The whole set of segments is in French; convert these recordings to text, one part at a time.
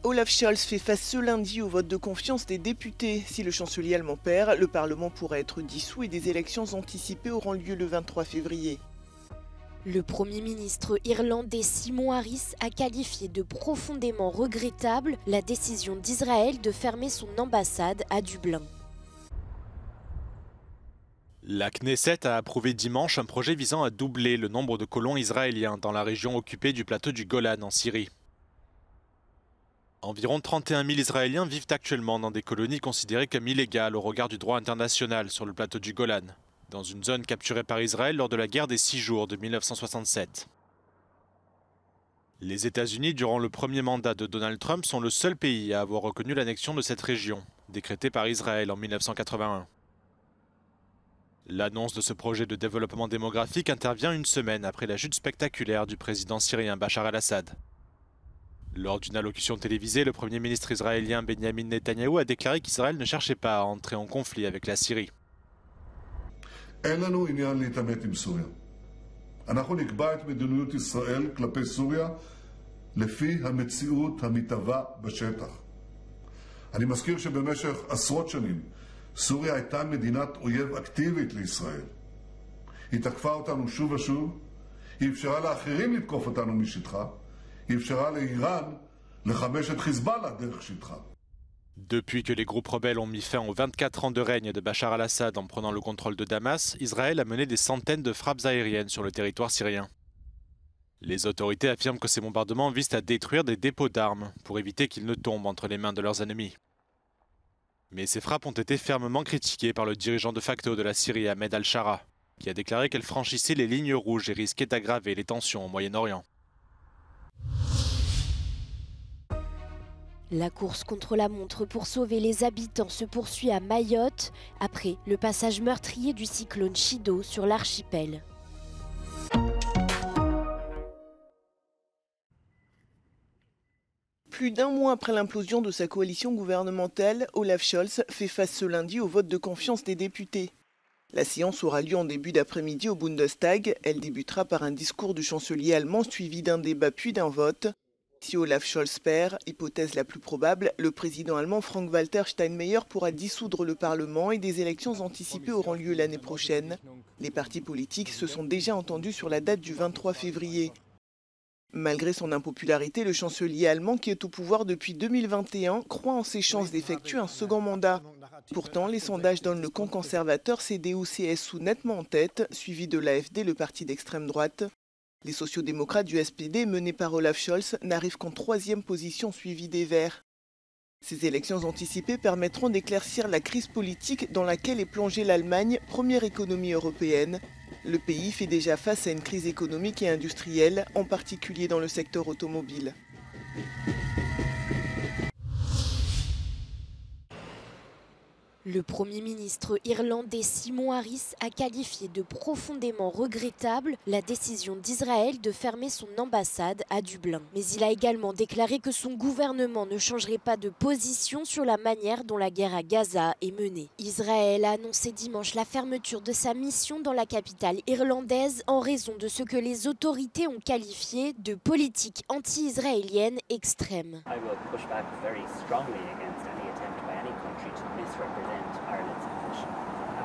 Olaf Scholz fait face ce lundi au vote de confiance des députés. Si le chancelier allemand perd, le Parlement pourrait être dissous et des élections anticipées auront lieu le 23 février. Le Premier ministre irlandais Simon Harris a qualifié de profondément regrettable la décision d'Israël de fermer son ambassade à Dublin. La Knesset a approuvé dimanche un projet visant à doubler le nombre de colons israéliens dans la région occupée du plateau du Golan en Syrie. Environ 31 000 Israéliens vivent actuellement dans des colonies considérées comme illégales au regard du droit international sur le plateau du Golan, dans une zone capturée par Israël lors de la guerre des 6 jours de 1967. Les États-Unis, durant le premier mandat de Donald Trump, sont le seul pays à avoir reconnu l'annexion de cette région, décrétée par Israël en 1981. L'annonce de ce projet de développement démographique intervient une semaine après la chute spectaculaire du président syrien Bachar el-Assad. Lors d'une allocution télévisée, le Premier ministre israélien Benjamin Netanyahou a déclaré qu'Israël ne cherchait pas à entrer en conflit avec la Syrie. אין לנו עניין להתעמת עם סוריה. אנחנו נקבע את מדיניות ישראל כלפי סוריה לפי המציאות המתהווה בשטח. אני מזכיר שבמשך עשרות שנים סוריה הייתה מדינת אויב אקטיבית לישראל. היא תקפה אותנו שוב ושוב, היא אפשרה לאחרים לתקוף אותנו משטחה, היא אפשרה לאיראן לחמש את חיזבאללה דרך שטחה. Depuis que les groupes rebelles ont mis fin aux 24 ans de règne de Bachar al-Assad en prenant le contrôle de Damas, Israël a mené des centaines de frappes aériennes sur le territoire syrien. Les autorités affirment que ces bombardements visent à détruire des dépôts d'armes pour éviter qu'ils ne tombent entre les mains de leurs ennemis. Mais ces frappes ont été fermement critiquées par le dirigeant de facto de la Syrie, Ahmed al-Shara, qui a déclaré qu'elle franchissait les lignes rouges et risquait d'aggraver les tensions au Moyen-Orient. La course contre la montre pour sauver les habitants se poursuit à Mayotte après le passage meurtrier du cyclone Chido sur l'archipel. Plus d'un mois après l'implosion de sa coalition gouvernementale, Olaf Scholz fait face ce lundi au vote de confiance des députés. La séance aura lieu en début d'après-midi au Bundestag. Elle débutera par un discours du chancelier allemand suivi d'un débat puis d'un vote. Si Olaf Scholz perd, hypothèse la plus probable, le président allemand Frank-Walter Steinmeier pourra dissoudre le Parlement et des élections anticipées auront lieu l'année prochaine. Les partis politiques se sont déjà entendus sur la date du 23 février. Malgré son impopularité, le chancelier allemand, qui est au pouvoir depuis 2021, croit en ses chances d'effectuer un second mandat. Pourtant, les sondages donnent le camp conservateur CDU-CSU nettement en tête, suivi de l'AfD, le parti d'extrême droite. Les sociodémocrates du SPD, menés par Olaf Scholz, n'arrivent qu'en 3e position suivie des Verts. Ces élections anticipées permettront d'éclaircir la crise politique dans laquelle est plongée l'Allemagne, première économie européenne. Le pays fait déjà face à une crise économique et industrielle, en particulier dans le secteur automobile. Le Premier ministre irlandais Simon Harris a qualifié de profondément regrettable la décision d'Israël de fermer son ambassade à Dublin. Mais il a également déclaré que son gouvernement ne changerait pas de position sur la manière dont la guerre à Gaza est menée. Israël a annoncé dimanche la fermeture de sa mission dans la capitale irlandaise en raison de ce que les autorités ont qualifié de politique anti-israélienne extrême.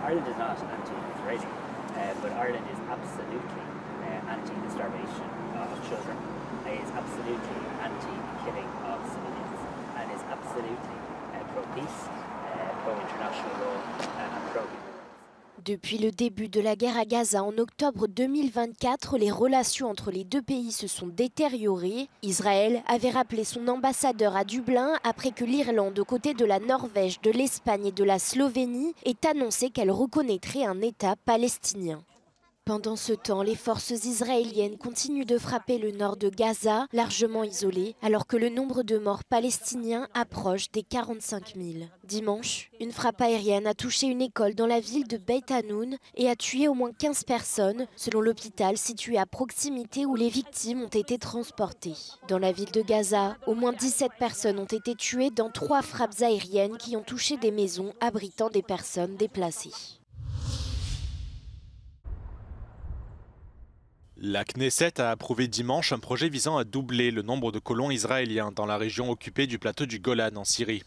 Ireland is not anti-Israeli, but Ireland is absolutely anti the starvation of children, is absolutely anti-killing of civilians, and is absolutely pro-peace, pro-international law, and pro-human. Depuis le début de la guerre à Gaza en octobre 2024, les relations entre les deux pays se sont détériorées. Israël avait rappelé son ambassadeur à Dublin après que l'Irlande, aux côtés de la Norvège, de l'Espagne et de la Slovénie, ait annoncé qu'elle reconnaîtrait un État palestinien. Pendant ce temps, les forces israéliennes continuent de frapper le nord de Gaza, largement isolé, alors que le nombre de morts palestiniens approche des 45 000. Dimanche, une frappe aérienne a touché une école dans la ville de Beit Hanoun et a tué au moins 15 personnes, selon l'hôpital situé à proximité où les victimes ont été transportées. Dans la ville de Gaza, au moins 17 personnes ont été tuées dans 3 frappes aériennes qui ont touché des maisons abritant des personnes déplacées. La Knesset a approuvé dimanche un projet visant à doubler le nombre de colons israéliens dans la région occupée du plateau du Golan en Syrie.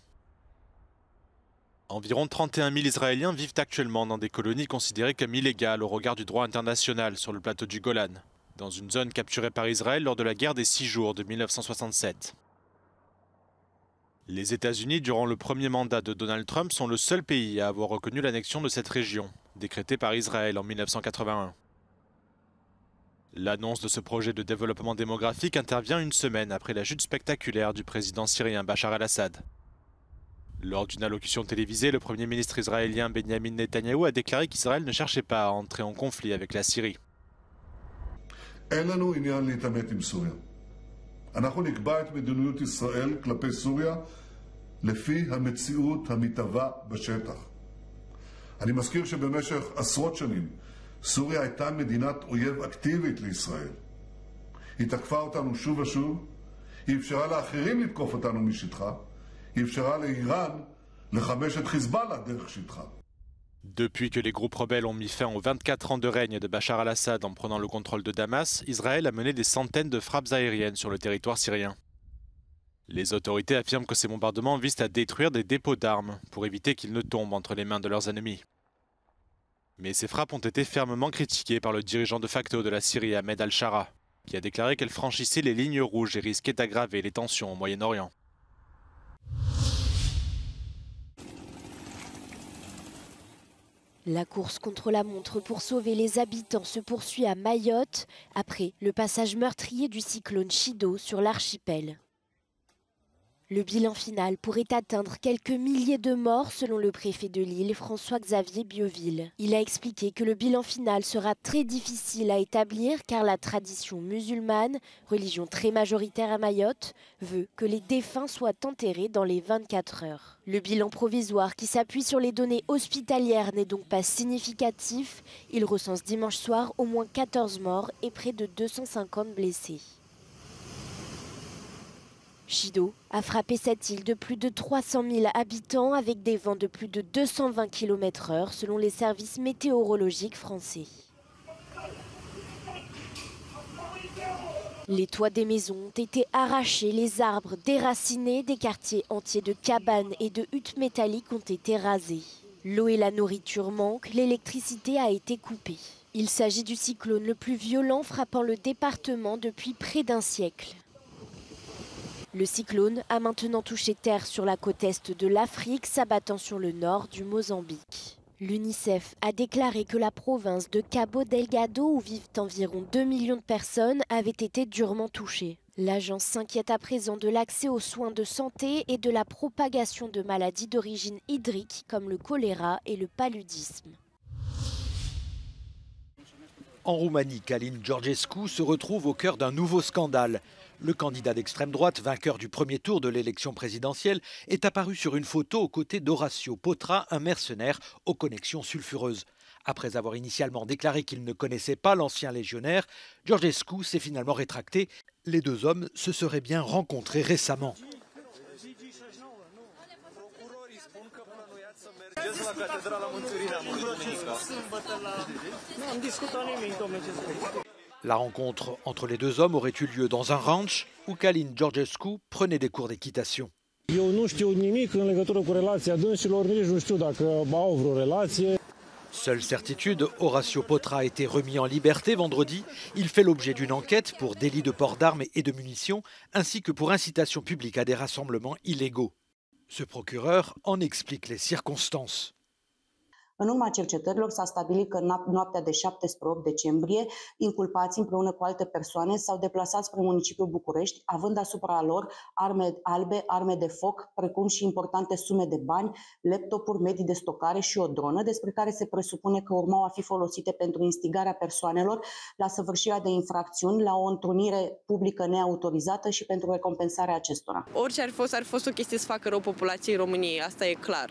Environ 31 000 Israéliens vivent actuellement dans des colonies considérées comme illégales au regard du droit international sur le plateau du Golan, dans une zone capturée par Israël lors de la guerre des 6 jours de 1967. Les États-Unis, durant le premier mandat de Donald Trump, sont le seul pays à avoir reconnu l'annexion de cette région, décrétée par Israël en 1981. L'annonce de ce projet de développement démographique intervient une semaine après la chute spectaculaire du président syrien Bachar al-Assad. Lors d'une allocution télévisée, le Premier ministre israélien Benjamin Netanyahou a déclaré qu'Israël ne cherchait pas à entrer en conflit avec la Syrie. אין לנו עניין להתעמת עם סוריה. אנחנו נקבע את מדיניות ישראל כלפי סוריה לפי המציאות המתהווה בשטח. אני מזכיר שבמשך עשרות שנים סוריה הייתה מדינת אויב אקטיבית לישראל. היא תקפה אותנו שוב ושוב, היא אפשרה לאחרים לתקוף אותנו משטחה, היא אפשרה לאיראן לחמש את חיזבאללה דרך שטחה. Depuis que les groupes rebelles ont mis fin aux 24 ans de règne de Bachar al-Assad en prenant le contrôle de Damas, Israël a mené des centaines de frappes aériennes sur le territoire syrien. Les autorités affirment que ces bombardements visent à détruire des dépôts d'armes pour éviter qu'ils ne tombent entre les mains de leurs ennemis. Mais ces frappes ont été fermement critiquées par le dirigeant de facto de la Syrie, Ahmed al-Shara, qui a déclaré qu'elle franchissait les lignes rouges et risquait d'aggraver les tensions au Moyen-Orient. La course contre la montre pour sauver les habitants se poursuit à Mayotte après le passage meurtrier du cyclone Chido sur l'archipel. Le bilan final pourrait atteindre quelques milliers de morts selon le préfet de l'île, François-Xavier Bioville. Il a expliqué que le bilan final sera très difficile à établir car la tradition musulmane, religion très majoritaire à Mayotte, veut que les défunts soient enterrés dans les 24 heures. Le bilan provisoire qui s'appuie sur les données hospitalières n'est donc pas significatif. Il recense dimanche soir au moins 14 morts et près de 250 blessés. Chido a frappé cette île de plus de 300 000 habitants avec des vents de plus de 220 km/h selon les services météorologiques français. Les toits des maisons ont été arrachés, les arbres déracinés, des quartiers entiers de cabanes et de huttes métalliques ont été rasés. L'eau et la nourriture manquent, l'électricité a été coupée. Il s'agit du cyclone le plus violent frappant le département depuis près d'un siècle. Le cyclone a maintenant touché terre sur la côte est de l'Afrique, s'abattant sur le nord du Mozambique. L'UNICEF a déclaré que la province de Cabo Delgado, où vivent environ 2 millions de personnes, avait été durement touchée. L'agence s'inquiète à présent de l'accès aux soins de santé et de la propagation de maladies d'origine hydrique comme le choléra et le paludisme. En Roumanie, Călin Georgescu se retrouve au cœur d'un nouveau scandale. Le candidat d'extrême droite, vainqueur du premier tour de l'élection présidentielle, est apparu sur une photo aux côtés d'Horacio Potra, un mercenaire aux connexions sulfureuses. Après avoir initialement déclaré qu'il ne connaissait pas l'ancien légionnaire, Georgescu s'est finalement rétracté. Les deux hommes se seraient bien rencontrés récemment. La rencontre entre les deux hommes aurait eu lieu dans un ranch où Călin Georgescu prenait des cours d'équitation. Seule certitude, Horacio Potra a été remis en liberté vendredi. Il fait l'objet d'une enquête pour délit de port d'armes et de munitions, ainsi que pour incitation publique à des rassemblements illégaux. Ce procureur en explique les circonstances. În urma cercetărilor s-a stabilit că noaptea de 7 spre 8 decembrie, inculpații împreună cu alte persoane s-au deplasat spre municipiul București, având asupra lor arme albe, arme de foc, precum și importante sume de bani, laptopuri, medii de stocare și o dronă, despre care se presupune că urmau a fi folosite pentru instigarea persoanelor la săvârșirea de infracțiuni, la o întrunire publică neautorizată și pentru recompensarea acestora. Orice ar fi fost o chestie să facă rău populației României, asta e clar.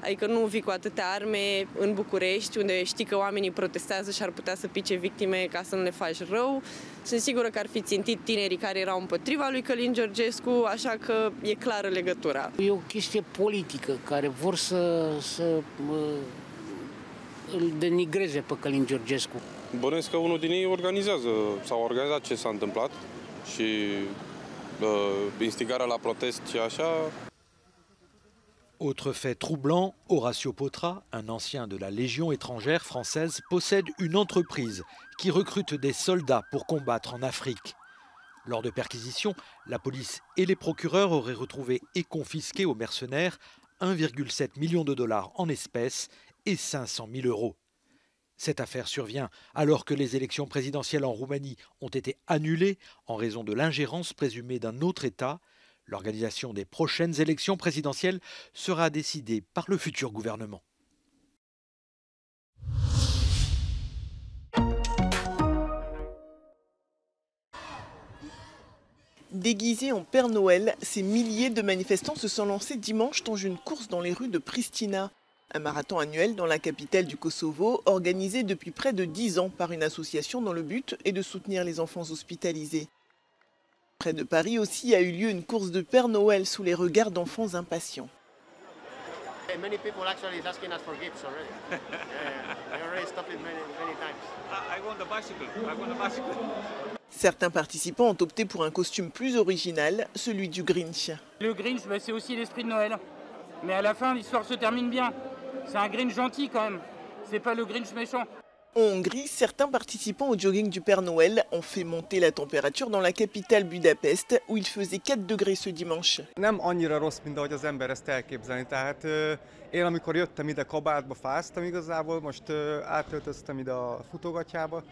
Adică nu vii cu atâtea arme în București, unde știi că oamenii protestează și ar putea să pice victime ca să nu le faci rău. Sunt sigură că ar fi țintit tinerii care erau împotriva lui Călin Georgescu, așa că e clară legătura. E o chestie politică, care vor să îl denigreze pe Călin Georgescu. Bănuiesc că unul din ei organizează sau a organizat ce s-a întâmplat și instigarea la protest și așa. Autre fait troublant, Horacio Potra, un ancien de la Légion étrangère française, possède une entreprise qui recrute des soldats pour combattre en Afrique. Lors de perquisitions, la police et les procureurs auraient retrouvé et confisqué aux mercenaires 1,7 million de dollars en espèces et 500 000 euros. Cette affaire survient alors que les élections présidentielles en Roumanie ont été annulées en raison de l'ingérence présumée d'un autre État. L'organisation des prochaines élections présidentielles sera décidée par le futur gouvernement. Déguisés en Père Noël, ces milliers de manifestants se sont lancés dimanche dans une course dans les rues de Pristina. Un marathon annuel dans la capitale du Kosovo, organisé depuis près de 10 ans par une association dont le but est de soutenir les enfants hospitalisés. Près de Paris aussi a eu lieu une course de Père Noël sous les regards d'enfants impatients. Certains participants ont opté pour un costume plus original, celui du Grinch. Le Grinch, c'est aussi l'esprit de Noël. Mais à la fin, l'histoire se termine bien. C'est un Grinch gentil quand même. C'est pas le Grinch méchant. En Hongrie, certains participants au jogging du Père Noël ont fait monter la température dans la capitale Budapest, où il faisait 4 degrés ce dimanche. Nem annyira rossz, mint ahogy az ember ezt elképzelni. Tehát én amikor jöttem ide kabátba fáztam igazából, most átöltöztem ide a futógatyába.